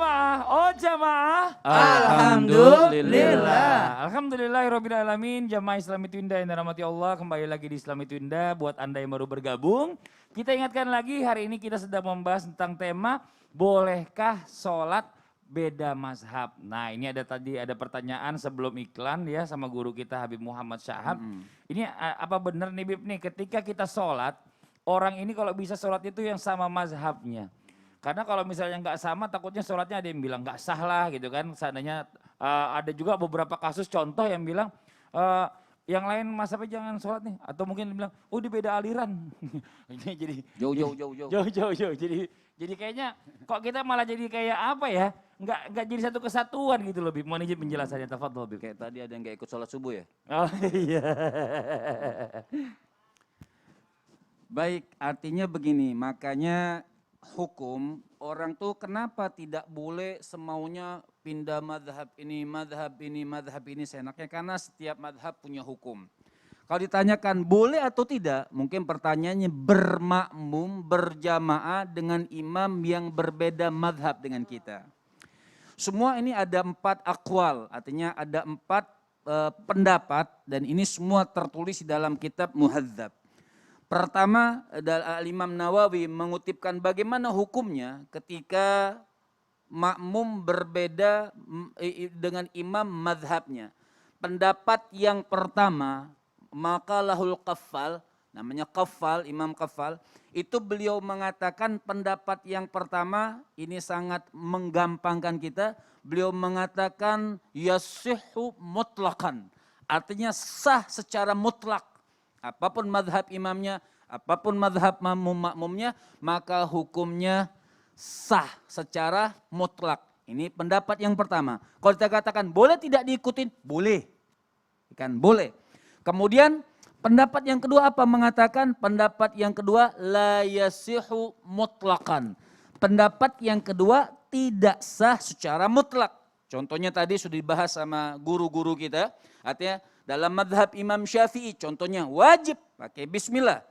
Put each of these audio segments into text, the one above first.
jamaah, oh jamaah. Alhamdulillah. Alhamdulillahirabbil alamin. Jamaah Islami Twinda yang dirahmati Allah, kembali lagi di Islami Twinda buat Anda yang baru bergabung. Kita ingatkan lagi hari ini kita sedang membahas tentang tema bolehkah sholat beda mazhab. Nah, ini ada pertanyaan sebelum iklan ya sama guru kita Habib Muhammad Syahab. Ini apa benar nih Bib nih, ketika kita sholat, orang ini kalau bisa sholat itu yang sama mazhabnya. Karena kalau misalnya nggak sama takutnya sholatnya ada yang bilang nggak sah lah gitu kan. Seandainya ada juga beberapa kasus contoh yang bilang yang lain mazhabnya jangan sholat nih. Atau mungkin bilang oh di beda aliran. Jadi jauh. Jadi kayaknya kok kita malah jadi kayak apa ya. Nggak jadi satu kesatuan gitu loh Bib. Mohon izin penjelasannya, tafadhol Bib. Kayak tadi ada yang nggak ikut sholat subuh ya? Oh iya. Baik, artinya begini, makanya hukum orang tuh kenapa tidak boleh semaunya pindah madhab ini seenaknya, karena setiap madhab punya hukum. Kalau ditanyakan boleh atau tidak, mungkin pertanyaannya bermakmum berjamaah dengan imam yang berbeda madhab dengan kita. Semua ini ada 4 aqwal, artinya ada 4 pendapat dan ini semua tertulis di dalam kitab Muhadzab. Pertama, Imam Nawawi mengutipkan bagaimana hukumnya ketika makmum berbeda dengan imam madhabnya. Pendapat yang pertama, maka lahul qaffal, namanya qaffal, Imam Qaffal, itu beliau mengatakan pendapat yang pertama, ini sangat menggampangkan kita, beliau mengatakan yasihhu mutlaqan, artinya sah secara mutlak. Apapun madhab imamnya, apapun madhab makmumnya, maka hukumnya sah secara mutlak. Ini pendapat yang pertama. Kalau kita katakan boleh tidak diikutin? Boleh. Kan boleh. Kemudian pendapat yang kedua apa? Mengatakan pendapat yang kedua la yasihu mutlaqan. Pendapat yang kedua tidak sah secara mutlak. Contohnya tadi sudah dibahas sama guru-guru kita. Artinya dalam madhab Imam Syafi'i contohnya wajib pakai bismillah.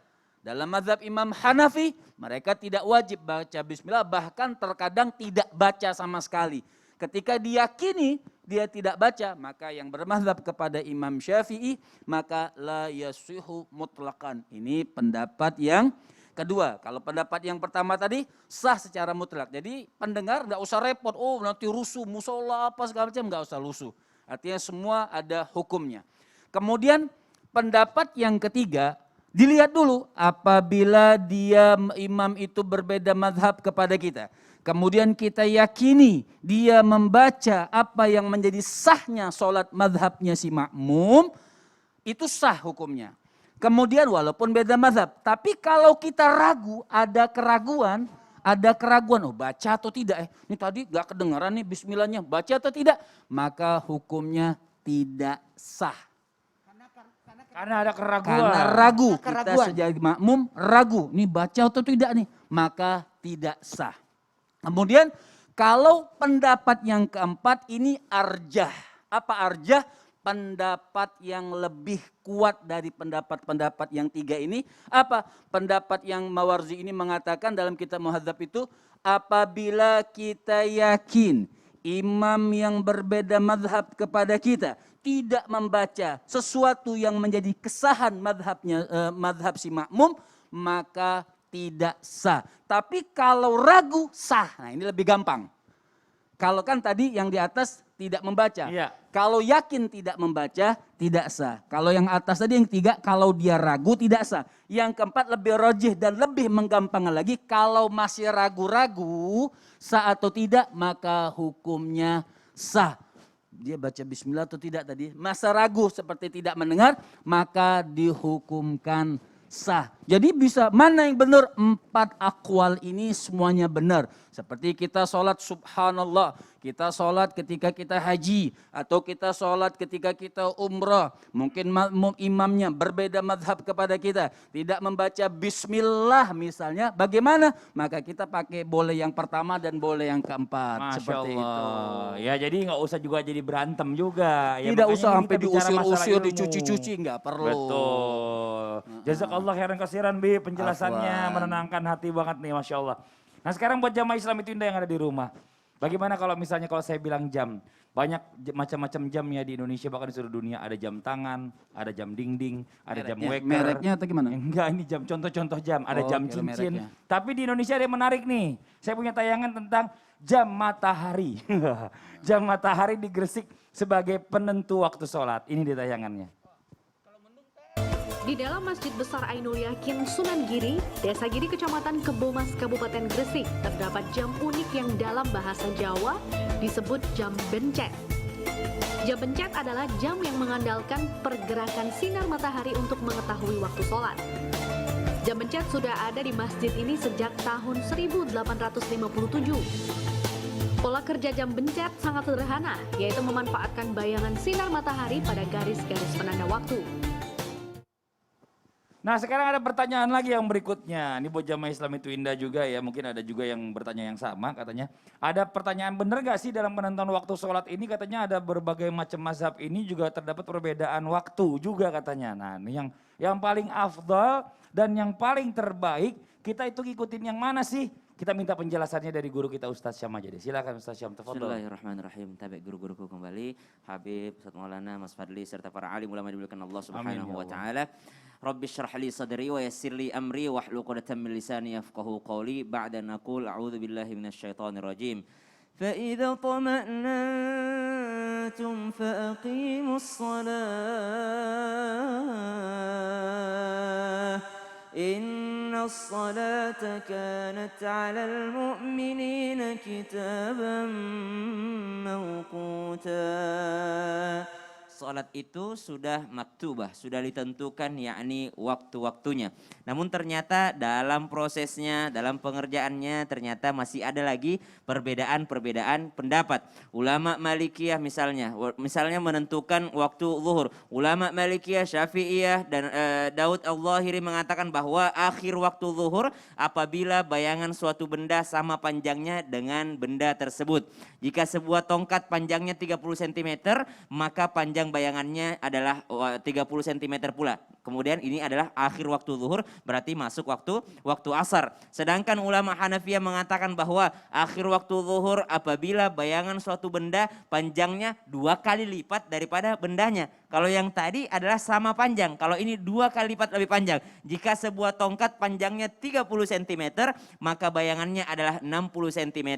Dalam madhab Imam Hanafi mereka tidak wajib baca bismillah, bahkan terkadang tidak baca sama sekali. Ketika diyakini dia tidak baca, maka yang bermadhab kepada Imam Syafi'i maka la yasihu mutlaqan. Ini pendapat yang kedua. Kalau pendapat yang pertama tadi sah secara mutlak. Jadi pendengar enggak usah repot, oh nanti rusuh, musola apa segala macam, enggak usah rusuh. Artinya semua ada hukumnya. Kemudian pendapat yang ketiga, dilihat dulu apabila dia imam itu berbeda madhab kepada kita. Kemudian kita yakini dia membaca apa yang menjadi sahnya sholat madhabnya si makmum, itu sah hukumnya. Kemudian walaupun beda madhab, tapi kalau kita ragu, ada keraguan, oh baca atau tidak, ini tadi gak kedengaran nih bismillahnya, baca atau tidak, maka hukumnya tidak sah. Karena ada keraguan. Karena ragu, kita sebagai makmum ragu, nih baca atau tidak nih, maka tidak sah. Kemudian kalau pendapat yang keempat ini arjah. Apa arjah? Pendapat yang lebih kuat dari pendapat-pendapat yang 3 ini. Apa? Pendapat yang Mawardi ini mengatakan dalam kitab Muhadzab itu, apabila kita yakin imam yang berbeda madhab kepada kita tidak membaca sesuatu yang menjadi kesahan madhab si makmum, maka tidak sah. Tapi kalau ragu sah. Nah ini lebih gampang. Kalau kan tadi yang di atas tidak membaca. Iya. Kalau yakin tidak membaca tidak sah. Kalau yang atas tadi yang 3 kalau dia ragu tidak sah. Yang keempat lebih rajih dan lebih menggampangkan lagi. Kalau masih ragu-ragu sah atau tidak maka hukumnya sah. Dia baca bismillah atau tidak tadi. Masa ragu seperti tidak mendengar maka dihukumkan sah. Jadi bisa mana yang benar? 4 aqwal ini semuanya benar. Seperti kita sholat subhanallah, kita sholat ketika kita haji, atau kita sholat ketika kita umrah. Mungkin imamnya berbeda madhab kepada kita, tidak membaca bismillah misalnya. Bagaimana? Maka kita pakai boleh yang pertama dan boleh yang keempat. Masya seperti Allah. itu. Ya jadi nggak usah juga jadi berantem juga. Ya, Tidak makanya usah ini sampai kita bicara masalah diusir-usir, ilmu. dicuci-cuci, nggak perlu. Betul. Jazakallah khairan kasiran Bi, penjelasannya Afwan. menenangkan hati banget nih Masya Allah. Nah sekarang buat jamaah Islam itu Indah yang ada di rumah. Bagaimana kalau misalnya kalau saya bilang jam, banyak macam-macam jam ya di Indonesia bahkan di seluruh dunia. Ada jam tangan, ada jam dinding, ada jam waker. Mereknya atau gimana? Enggak, ini jam contoh-contoh jam. Ada Oh, jam kira cincin. mereknya. Tapi di Indonesia ada yang menarik nih. Saya punya tayangan tentang jam matahari. Jam matahari di Gresik sebagai penentu waktu sholat. Ini di tayangannya. Di dalam Masjid Besar Ainul Yakin Sunan Giri, Desa Giri Kecamatan Kebomas Kabupaten Gresik, terdapat jam unik yang dalam bahasa Jawa disebut jam bencet. Jam bencet adalah jam yang mengandalkan pergerakan sinar matahari untuk mengetahui waktu sholat. Jam bencet sudah ada di masjid ini sejak tahun 1857. Pola kerja jam bencet sangat sederhana, yaitu memanfaatkan bayangan sinar matahari pada garis-garis penanda waktu. Nah sekarang ada pertanyaan lagi yang berikutnya. Ini buat jamaah Islam itu indah juga ya. Mungkin ada juga yang bertanya yang sama katanya. Ada pertanyaan benar gak sih dalam penentuan waktu sholat ini katanya ada berbagai macam mazhab ini juga terdapat perbedaan waktu juga katanya. Nah ini yang paling afdal dan yang paling terbaik kita itu ngikutin yang mana sih? Kita minta penjelasannya dari guru kita Ustaz Syam aja deh. Silakan Ustaz Syam, tafadhol. Bismillahirrahmanirrahim. Tabi guru-guruku kembali, Habib, Ustaz Maulana, Mas Fadli serta para alim ulama dimuliakan Allah Subhanahu wa taala. Rabbi shrah li sadri wa yassir li amri wahlul 'uqdatam min lisani yafqahu qawli. Ba'da naqul a'udzu billahi minasyaitonir rajim. Fa idza tama'nantum fa aqimus shalah. Inna as-salata kanat 'alal mu'minina kitaban mawquta. Salat itu sudah maktubah, sudah ditentukan yakni waktu-waktunya. Namun ternyata dalam prosesnya, dalam pengerjaannya ternyata masih ada lagi perbedaan-perbedaan pendapat. Ulama Malikiyah misalnya menentukan waktu zuhur. Ulama Malikiyah, Syafi'iyah dan Daud Al-Zahiri mengatakan bahwa akhir waktu zuhur apabila bayangan suatu benda sama panjangnya dengan benda tersebut. Jika sebuah tongkat panjangnya 30 cm, maka panjang bayangannya adalah 30 cm pula. Kemudian ini adalah akhir waktu zuhur, berarti masuk waktu asar. Sedangkan ulama Hanafiyah mengatakan bahwa akhir waktu zuhur apabila bayangan suatu benda panjangnya 2 kali lipat daripada bendanya. Kalau yang tadi adalah sama panjang, kalau ini 2 kali lipat lebih panjang. Jika sebuah tongkat panjangnya 30 cm, maka bayangannya adalah 60 cm.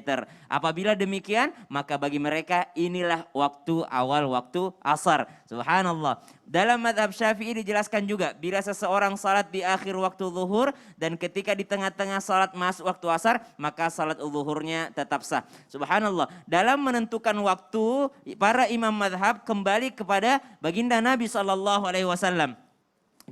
Apabila demikian, maka bagi mereka inilah waktu awal waktu asar. Subhanallah. Dalam madhab Syafi'i dijelaskan juga, bila seseorang salat di akhir waktu zuhur dan ketika di tengah-tengah salat masuk waktu asar, maka salat zuhurnya tetap sah. Subhanallah. Dalam menentukan waktu, para imam madhab kembali kepada baginda Nabi SAW.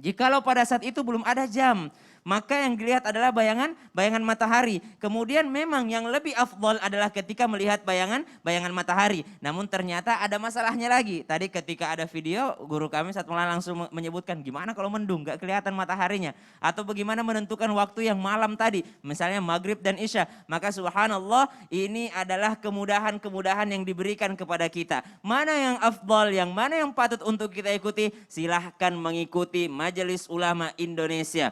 Jikalau pada saat itu belum ada jam, maka yang dilihat adalah bayangan matahari. Kemudian memang yang lebih afdol adalah ketika melihat bayangan matahari. Namun ternyata ada masalahnya lagi. Tadi ketika ada video, guru kami saat mulai langsung menyebutkan gimana kalau mendung gak kelihatan mataharinya. Atau bagaimana menentukan waktu yang malam tadi. Misalnya maghrib dan isya. Maka subhanallah ini adalah kemudahan-kemudahan yang diberikan kepada kita. Mana yang afdol, yang mana yang patut untuk kita ikuti, silahkan mengikuti Majelis Ulama Indonesia.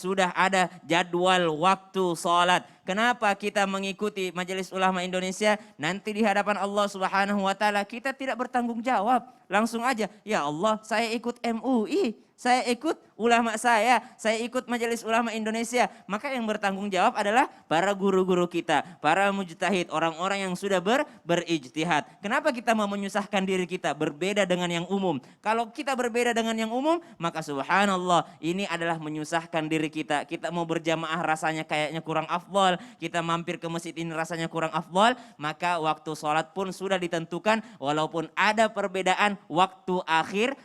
Sudah ada jadwal waktu sholat. Kenapa kita mengikuti Majelis Ulama Indonesia? Nanti di hadapan Allah Subhanahu wa taala kita tidak bertanggung jawab. Langsung aja, ya Allah, saya ikut MUI, saya ikut ulama saya ikut Majelis Ulama Indonesia. Maka yang bertanggung jawab adalah para guru-guru kita, para mujtahid, orang-orang yang sudah berijtihad. Kenapa kita mau menyusahkan diri kita berbeda dengan yang umum? Kalau kita berbeda dengan yang umum, maka subhanallah ini adalah menyusahkan diri kita. Kita mau berjamaah rasanya kayaknya kurang afdal, kita mampir ke masjid ini rasanya kurang afdal, maka waktu sholat pun sudah ditentukan walaupun ada perbedaan waktu akhir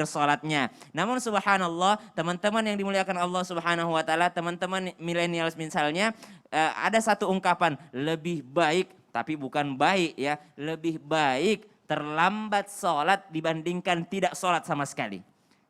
sholatnya. Namun subhanallah, teman-teman yang dimuliakan Allah Subhanahu wa taala, teman-teman milenials misalnya, ada satu ungkapan, lebih baik, tapi bukan baik ya, lebih baik terlambat sholat dibandingkan tidak sholat sama sekali.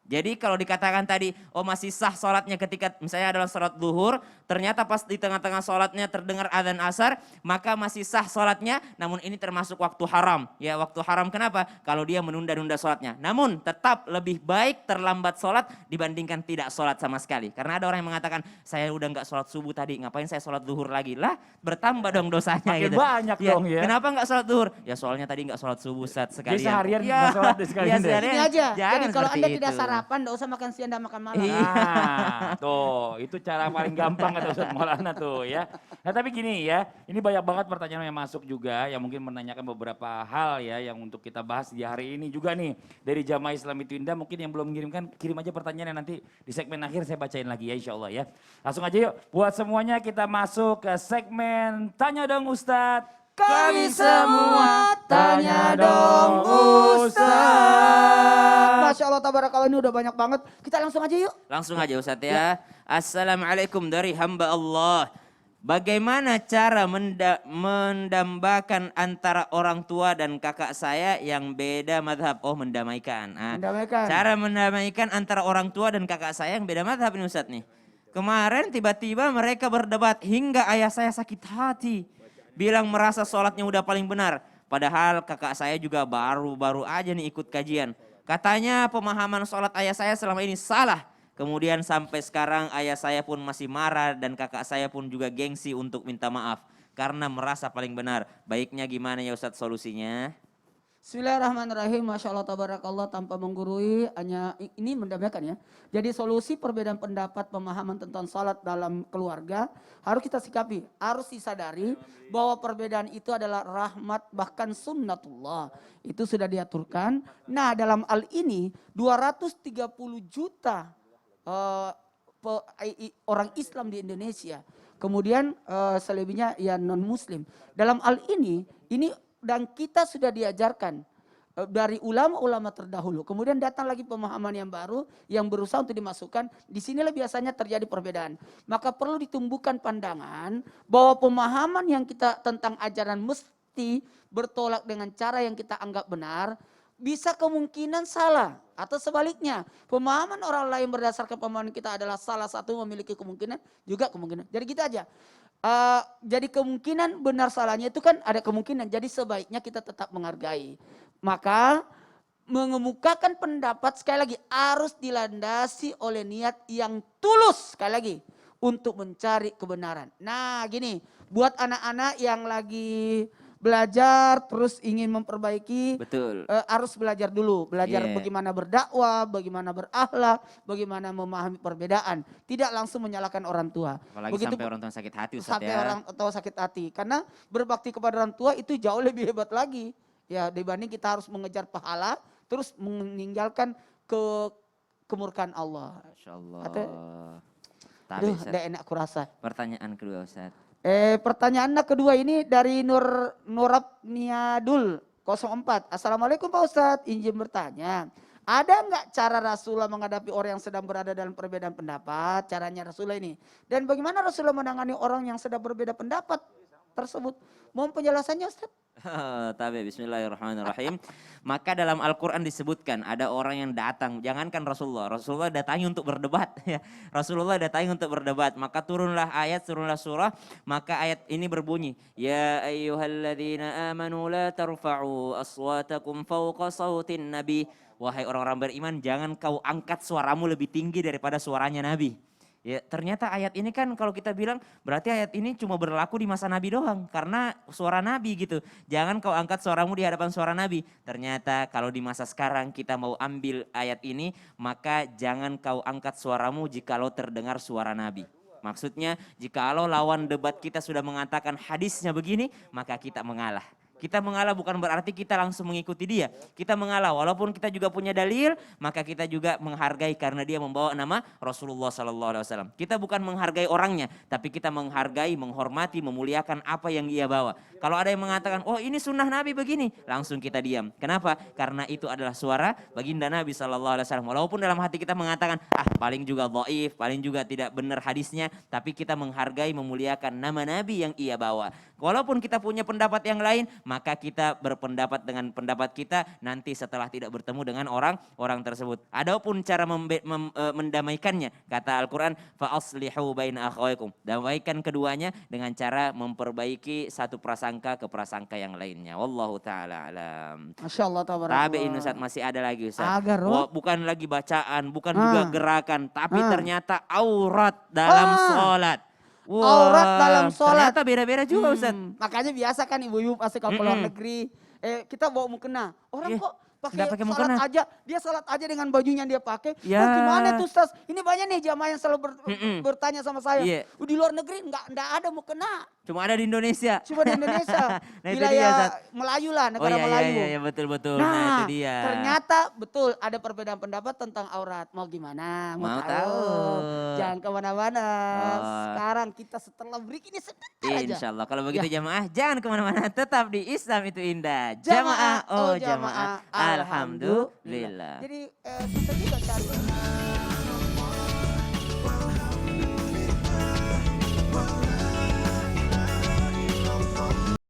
Jadi kalau dikatakan tadi, oh masih sah sholatnya ketika misalnya adalah sholat zuhur, ternyata pas di tengah-tengah sholatnya terdengar adzan asar, maka masih sah sholatnya, namun ini termasuk waktu haram. Ya waktu haram kenapa? Kalau dia menunda-nunda sholatnya. Namun tetap lebih baik terlambat sholat dibandingkan tidak sholat sama sekali. Karena ada orang yang mengatakan, saya udah nggak sholat subuh tadi, ngapain saya sholat zuhur lagi? Lah bertambah dong dosanya. Makin gitu. banyak dong ya. Kenapa nggak sholat zuhur? Ya soalnya tadi nggak sholat subuh sekalian. Jadi seharian Ya, nggak sholat deh sekalian ya, deh. seharian. Ini aja. Jangan Jadi kalau seperti Anda tidak itu. sarapan, enggak usah makan siang dan makan malam. Iya. Nah, tuh itu cara paling gampang kata Ustaz Maulana tuh ya. Nah tapi gini ya, ini banyak banget pertanyaan yang masuk juga yang mungkin menanyakan beberapa hal ya yang untuk kita bahas di hari ini juga nih. Dari Jamaah Islami Twinda mungkin yang belum mengirimkan kirim aja pertanyaannya nanti di segmen akhir saya bacain lagi ya insya Allah ya. Langsung aja yuk buat semuanya kita masuk ke segmen Tanya Dong Ustadz. Kami semua tanya dong Ustaz. Masya Allah tabarakallah ini udah banyak banget. Kita langsung aja yuk. Langsung aja Ustadz ya. Assalamualaikum dari hamba Allah. Bagaimana cara mendambakan antara orang tua dan kakak saya yang beda madhab? Oh mendamaikan. Mendamaikan. Cara mendamaikan antara orang tua dan kakak saya yang beda madhab ini Ustadz nih. Kemarin tiba-tiba mereka berdebat hingga ayah saya sakit hati. Bilang merasa sholatnya udah paling benar. Padahal kakak saya juga baru-baru aja nih ikut kajian. Katanya pemahaman sholat ayah saya selama ini salah. Kemudian sampai sekarang ayah saya pun masih marah dan kakak saya pun juga gengsi untuk minta maaf. Karena merasa paling benar. Baiknya gimana ya Ustadz solusinya? Bismillahirrahmanirrahim. Masya Allah tabarakallah tanpa menggurui. Hanya ini mendamaikan ya. Jadi solusi perbedaan pendapat pemahaman tentang salat dalam keluarga harus kita sikapi. Harus disadari bahwa perbedaan itu adalah rahmat bahkan sunnatullah. Itu sudah diaturkan. Nah dalam hal ini 230 juta orang Islam di Indonesia. Kemudian selebihnya ya non muslim. Dalam hal ini dan kita sudah diajarkan dari ulama-ulama terdahulu. Kemudian datang lagi pemahaman yang baru yang berusaha untuk dimasukkan. Di sinilah biasanya terjadi perbedaan. Maka perlu ditumbuhkan pandangan bahwa pemahaman yang kita tentang ajaran mesti bertolak dengan cara yang kita anggap benar. Bisa kemungkinan salah atau sebaliknya. Pemahaman orang lain berdasarkan pemahaman kita adalah salah satu memiliki kemungkinan juga kemungkinan. Jadi kita aja. Jadi kemungkinan benar salahnya itu kan ada kemungkinan. Jadi sebaiknya kita tetap menghargai. Maka mengemukakan pendapat sekali lagi harus dilandasi oleh niat yang tulus sekali lagi untuk mencari kebenaran. Nah gini, buat anak-anak yang lagi belajar terus ingin memperbaiki, Betul. harus belajar dulu, belajar Yeah. bagaimana berdakwah, bagaimana berakhlak, bagaimana memahami perbedaan, tidak langsung menyalahkan orang tua. Apalagi sampai orang tua sakit hati Ustadz Sampai ya. orang tua sakit hati, karena berbakti kepada orang tua itu jauh lebih hebat lagi, ya dibanding kita harus mengejar pahala, terus meninggalkan kemurkaan Allah. Masya Allah. Tapi Aduh, Ustadz, tidak enak kurasa. pertanyaan kedua Ustadz. Pertanyaan kedua ini dari Nurabniadul 04. Assalamualaikum Pak Ustadz, izin bertanya. Ada nggak cara Rasulullah menghadapi orang yang sedang berada dalam perbedaan pendapat? Caranya Rasulullah ini. Dan bagaimana Rasulullah menangani orang yang sedang berbeda pendapat tersebut? Mohon penjelasannya Ustadz. Tapi bismillahirrahmanirrahim. Maka dalam Al-Quran disebutkan ada orang yang datang. Jangankan Rasulullah datangi untuk berdebat. Ya. Rasulullah datangi untuk berdebat. Maka turunlah surah. Maka ayat ini berbunyi. Ya ayyuhalladzina amanu la tarfa'u aswatakum fawqa sawtin nabi. Wahai orang-orang beriman, jangan kau angkat suaramu lebih tinggi daripada suaranya Nabi. Ya, ternyata ayat ini kan kalau kita bilang berarti ayat ini cuma berlaku di masa Nabi doang. Karena suara Nabi gitu. Jangan kau angkat suaramu di hadapan suara Nabi. Ternyata kalau di masa sekarang kita mau ambil ayat ini, maka jangan kau angkat suaramu jikalau terdengar suara Nabi. Maksudnya jikalau lawan debat kita sudah mengatakan hadisnya begini, maka kita mengalah. Kita mengalah bukan berarti kita langsung mengikuti dia. Kita mengalah walaupun kita juga punya dalil, maka kita juga menghargai karena dia membawa nama Rasulullah SAW. Kita bukan menghargai orangnya, tapi kita menghargai, menghormati, memuliakan apa yang ia bawa. Kalau ada yang mengatakan, oh ini sunnah Nabi begini, langsung kita diam. Kenapa? Karena itu adalah suara baginda Nabi SAW. Walaupun dalam hati kita mengatakan, paling juga dhaif, paling juga tidak benar hadisnya, tapi kita menghargai, memuliakan nama Nabi yang ia bawa. Walaupun kita punya pendapat yang lain, maka kita berpendapat dengan pendapat kita nanti setelah tidak bertemu dengan orang tersebut. Adapun cara mendamaikannya, kata Al-Quran, fa aslihu baina akhawaikum. Damaikan keduanya dengan cara memperbaiki satu prasangka ke prasangka yang lainnya. Wallahu taala alam. Masya Allah, tabarakallah. Tabein Ustaz, masih ada lagi Ustaz. Agar, oh. Bukan lagi bacaan, bukan juga gerakan, tapi ternyata aurat dalam sholat. Wah, Aurat dalam sholat. Ternyata beda-beda juga Ustaz. Makanya biasa kan ibu-ibu pasti kalau keluar negeri, kita bawa mukena. Orang Iya, kok nggak pakai salat mukena. aja, dia salat aja dengan bajunya yang dia pakai. Ya. Oh, gimana tuh Ustaz? Ini banyak nih jamaah yang selalu bertanya sama saya. Iya. Di luar negeri nggak ada mukena. Cuma ada di Indonesia. Cuma di Indonesia. Nah, itu dia, Wilayah Ustaz. Melayu lah, Oh negara iya, Melayu. iya, iya, betul. Nah, Nah, itu dia. ternyata betul ada perbedaan pendapat tentang aurat. Mau gimana? Mau tahu. Jangan kemana-mana. Oh. Sekarang kita setelah break ini sebentar aja. Insya Allah. Kalau begitu Ya. jamaah jangan kemana-mana. Tetap di Islam itu indah. Jamaah, Jamaah, oh oh jamaah, jamaah. Alhamdulillah. Jadi kita juga cari